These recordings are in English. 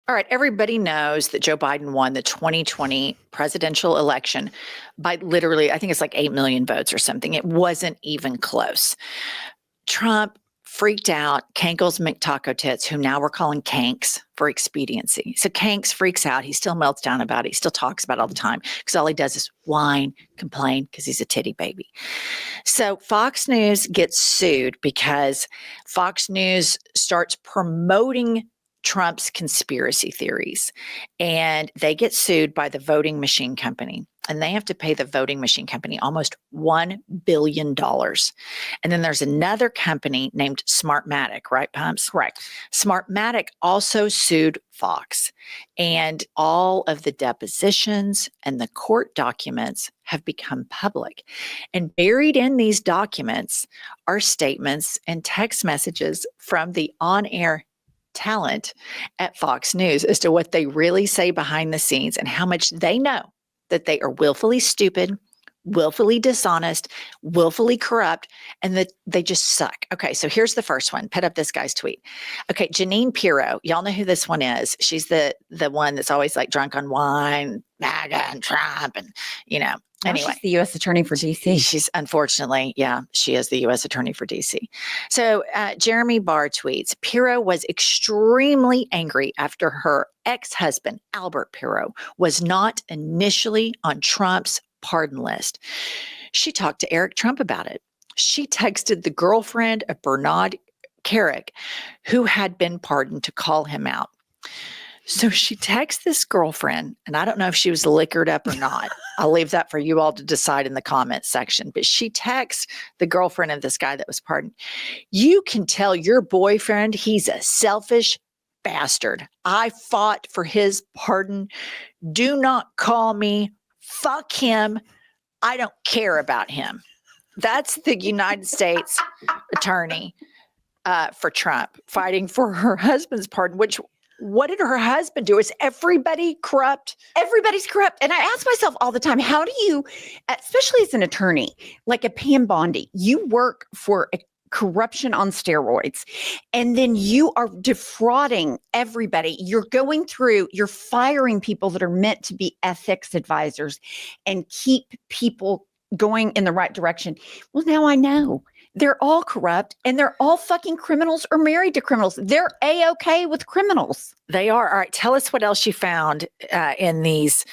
All right, everybody knows that Joe Biden won the 2020 presidential election by literally, I think it's like 8 million votes or something. It wasn't even close. Trump freaked out, Kankles McTaco Tits, who now we're calling Kanks for expediency. So Kanks freaks out. He still melts down about it. He still talks about it all the time because all he does is whine, complain because he's a titty baby. So Fox News gets sued because Fox News starts promoting Trump's conspiracy theories, and they get sued by the voting machine company, and they have to pay the voting machine company almost $1 billion. And then there's another company named Smartmatic, right, Pumps? Correct. Smartmatic also sued Fox, and all of the depositions and the court documents have become public. And buried in these documents are statements and text messages from the on-air talent at Fox News as to what they really say behind the scenes and how much they know that they are willfully stupid, willfully dishonest, willfully corrupt, and that they just suck. Okay, so here's the first one. Put up this guy's tweet. Okay, Jeanine Pirro, y'all know who this one is. She's the one that's always like drunk on wine, MAGA and Trump, and Anyway, she's the U.S. Attorney for D.C. She's unfortunately, she is the U.S. Attorney for D.C. So Jeremy Barr tweets, Pirro was extremely angry after her ex-husband, Albert Pirro, was not initially on Trump's pardon list. She talked to Eric Trump about it. She texted the girlfriend of Bernard Kerik, who had been pardoned, to call him out. So she texts this girlfriend, and I don't know if she was liquored up or not. I'll leave that for you all to decide in the comments section. But she texts the girlfriend of this guy that was pardoned. You can tell your boyfriend he's a selfish bastard. I fought for his pardon. Do not call me. Fuck him. I don't care about him. That's the United States attorney for Trump fighting for her husband's pardon, which... What did her husband do? Is everybody corrupt? Everybody's corrupt. And I ask myself all the time, how do you, especially as an attorney, like a Pam Bondi, you work for a corruption on steroids, and then you are defrauding everybody. You're firing people that are meant to be ethics advisors and keep people going in the right direction. Well, now I know. They're all corrupt, and they're all fucking criminals or married to criminals. They're A-okay with criminals. They are. All right. Tell us what else you found in these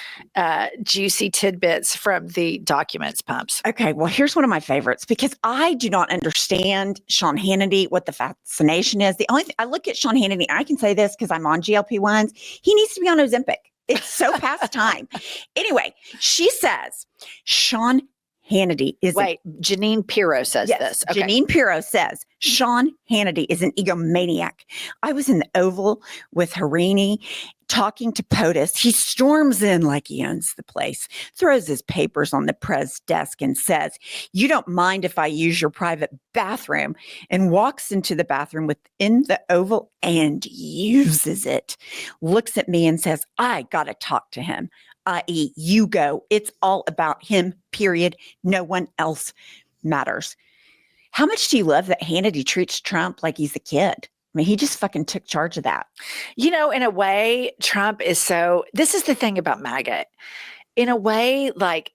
juicy tidbits from the documents, Pumps. Okay. Well, here's one of my favorites, because I do not understand Sean Hannity, what the fascination is. The only thing, I look at Sean Hannity, and I can say this because I'm on GLP-1s. He needs to be on Ozempic. It's so past time. Anyway, she says, Sean Hannity is... Wait, Jeanine Pirro says this. Okay. Jeanine Pirro says, Sean Hannity is an egomaniac. I was in the Oval with Hannity talking to POTUS. He storms in like he owns the place, throws his papers on the press desk and says, you don't mind if I use your private bathroom, and walks into the bathroom within the Oval and uses it. Looks at me and says, I got to talk to him. I.e., you go. It's all about him, period. No one else matters. How much do you love that Hannity treats Trump like he's a kid? I mean, he just fucking took charge of that. In a way, Trump is this is the thing about MAGA. In a way, like,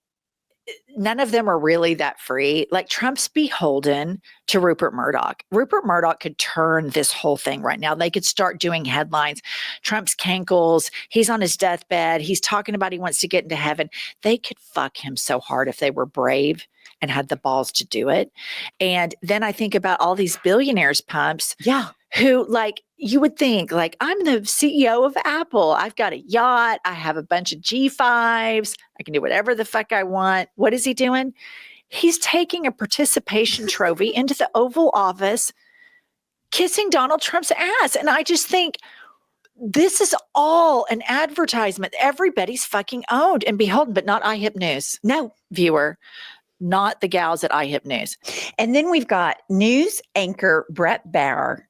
none of them are really that free. Like, Trump's beholden to Rupert Murdoch. Rupert Murdoch could turn this whole thing right now. They could start doing headlines. Trump's cankles. He's on his deathbed. He's talking about he wants to get into heaven. They could fuck him so hard if they were brave and had the balls to do it. And then I think about all these billionaires, Pumps. Yeah. Who, like, you would think, like, I'm the CEO of Apple. I've got a yacht. I have a bunch of G5s. I can do whatever the fuck I want. What is he doing? He's taking a participation trophy into the Oval Office, kissing Donald Trump's ass. And I just think this is all an advertisement. Everybody's fucking owned and beholden, but not IHIP News. No, viewer. Not the gals at IHIP News. And then we've got news anchor Brett Baer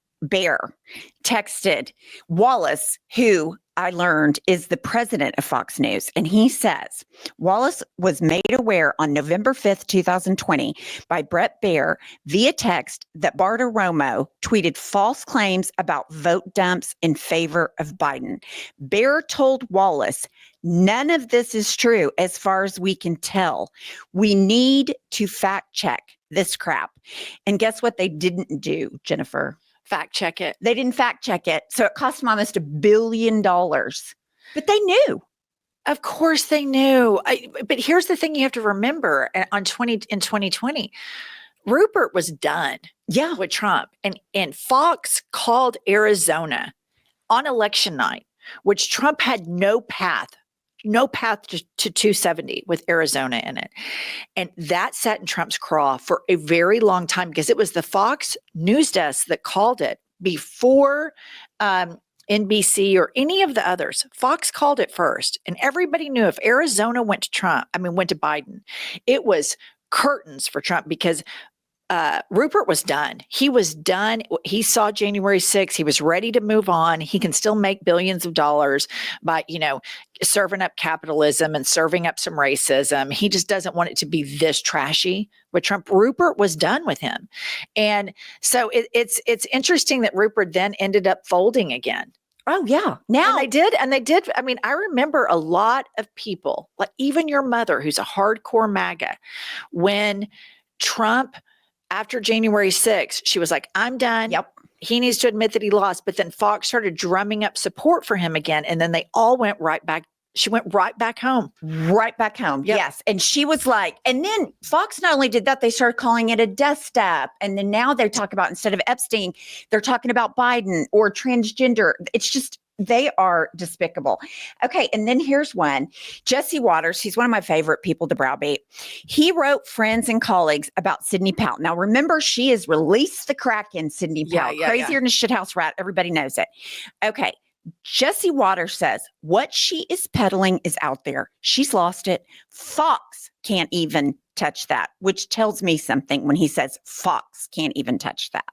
texted Wallace, who I learned is the president of Fox News. And he says Wallace was made aware on November 5th, 2020 by Brett Baier via text that Bartiromo tweeted false claims about vote dumps in favor of Biden. Baier told Wallace, none of this is true as far as we can tell. We need to fact check this crap. And guess what they didn't do, Jennifer? Fact check it. They didn't fact check it. So it cost them almost $1 billion. But they knew. Of course they knew. But here's the thing you have to remember in 2020, Rupert was done with Trump. And Fox called Arizona on election night, which Trump had no path to 270 with Arizona in it. And that sat in Trump's craw for a very long time because it was the Fox news desk that called it before NBC or any of the others. Fox called it first. And everybody knew if Arizona went to Biden, it was curtains for Trump because Rupert was done. He was done. He saw January 6th. He was ready to move on. He can still make billions of dollars by, serving up capitalism and serving up some racism. He just doesn't want it to be this trashy with Trump. Rupert was done with him. And so it's interesting that Rupert then ended up folding again. Oh, yeah. Now and they did. I mean, I remember a lot of people, like even your mother, who's a hardcore MAGA, when Trump, after January 6th, she was like, I'm done. Yep. He needs to admit that he lost. But then Fox started drumming up support for him again. And then they all went right back. She went right back home. Right back home. Yep. Yes. And she was like, and then Fox not only did that, they started calling it a death step. And then now they talk about, instead of Epstein, they're talking about Biden or transgender. It's just, they are despicable. Okay. And then here's one. Jesse Waters, he's one of my favorite people to browbeat. He wrote Friends and Colleagues about Sidney Powell. Now, remember, she has released the Kraken, Sidney Powell. Crazier than a shithouse rat. Everybody knows it. Okay. Jesse Waters says what she is peddling is out there. She's lost it. Fox can't even touch that, which tells me something when he says Fox can't even touch that.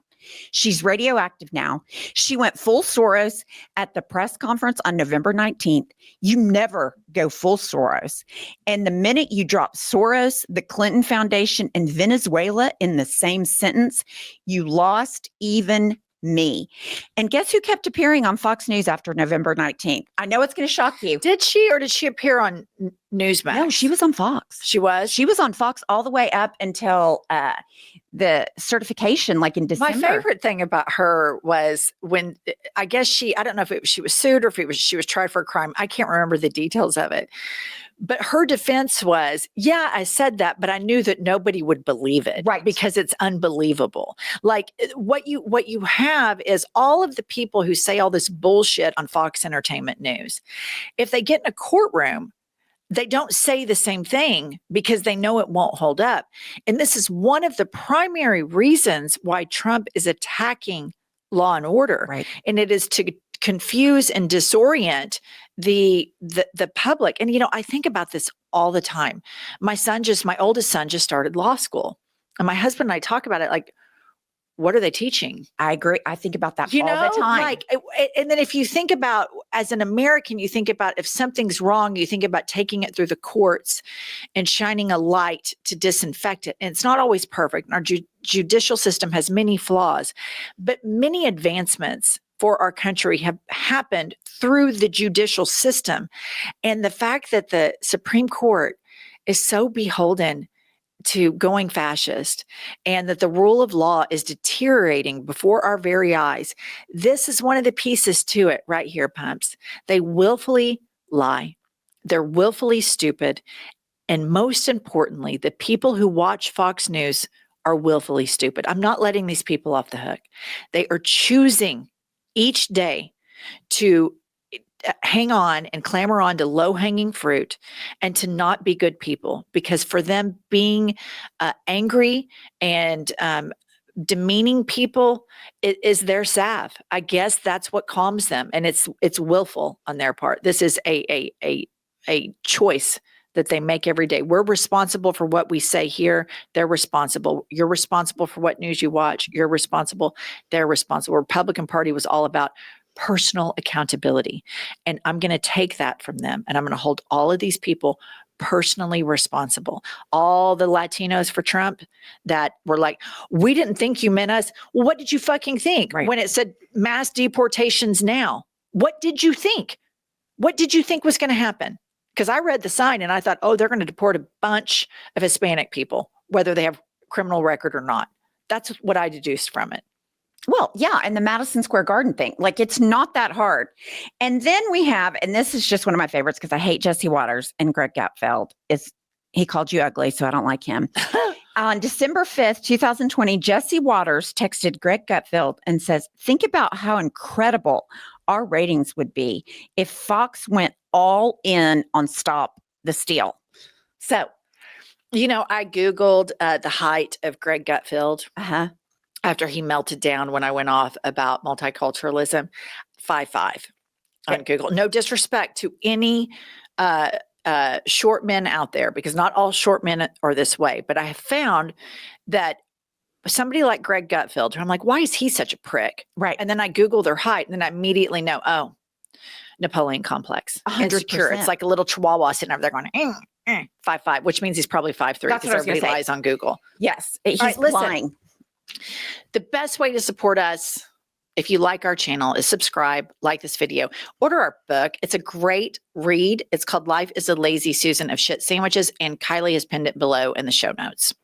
She's radioactive now. She went full Soros at the press conference on November 19th. You never go full Soros. And the minute you drop Soros, the Clinton Foundation, and Venezuela in the same sentence, you lost even me. And guess who kept appearing on Fox News after November 19th? I know it's going to shock you. Did she, or did she appear on Newsmax? No, she was on Fox. She was? She was on Fox all the way up until the certification, like in December. My favorite thing about her was when, I guess I don't know if she was sued or if she was tried for a crime. I can't remember the details of it. But her defense was, yeah, I said that, but I knew that nobody would believe it. Right. Because it's unbelievable. Like what you have is all of the people who say all this bullshit on Fox Entertainment News. If they get in a courtroom, they don't say the same thing because they know it won't hold up. And this is one of the primary reasons why Trump is attacking law and order. Right. And it is to confuse and disorient the public. And, I think about this all the time. My oldest son just started law school. And my husband and I talk about it like, what are they teaching? I agree. I think about that all the time. And then if you think about, as an American, you think about if something's wrong, you think about taking it through the courts and shining a light to disinfect it. And it's not always perfect. Our judicial system has many flaws, but many advancements for our country have happened through the judicial system. And the fact that the Supreme Court is so beholden to going fascist and that the rule of law is deteriorating before our very eyes. This is one of the pieces to it right here, Pumps. They willfully lie. They're willfully stupid. And most importantly, the people who watch Fox News are willfully stupid. I'm not letting these people off the hook. They are choosing each day to hang on and clamor on to low-hanging fruit and to not be good people, because for them being angry and demeaning people is their salve. I guess that's what calms them, and it's willful on their part. This is a choice that they make every day. We're responsible for what we say here. They're responsible. You're responsible for what news you watch. You're responsible. They're responsible. Republican Party was all about personal accountability. And I'm going to take that from them and I'm going to hold all of these people personally responsible. All the Latinos for Trump that were like, we didn't think you meant us. Well, what did you fucking think when it said mass deportations now? What did you think? What did you think was going to happen? Because I read the sign and I thought, oh, they're going to deport a bunch of Hispanic people, whether they have criminal record or not. That's what I deduced from it. Well, yeah. And the Madison Square Garden thing, like it's not that hard. And then we have, and this is just one of my favorites because I hate Jesse Waters and Greg Gutfeld. He called you ugly, so I don't like him. On December 5th, 2020, Jesse Waters texted Greg Gutfeld and says, think about how incredible our ratings would be if Fox went all in on Stop the Steal. So, I Googled the height of Greg Gutfeld. After he melted down when I went off about multiculturalism, 5'5" on Google. No disrespect to any short men out there, because not all short men are this way. But I have found that somebody like Greg Gutfeld, I'm like, why is he such a prick? Right. And then I Google their height and then I immediately know, oh, Napoleon complex. 100%. Insecure. It's like a little chihuahua sitting over there going, 5'5", which means he's probably 5'3", because everybody lies on Google. Yes. He's lying. The best way to support us, if you like our channel, is subscribe, like this video, order our book. It's a great read. It's called Life is a Lazy Susan of Shit Sandwiches, and Kylie has pinned it below in the show notes.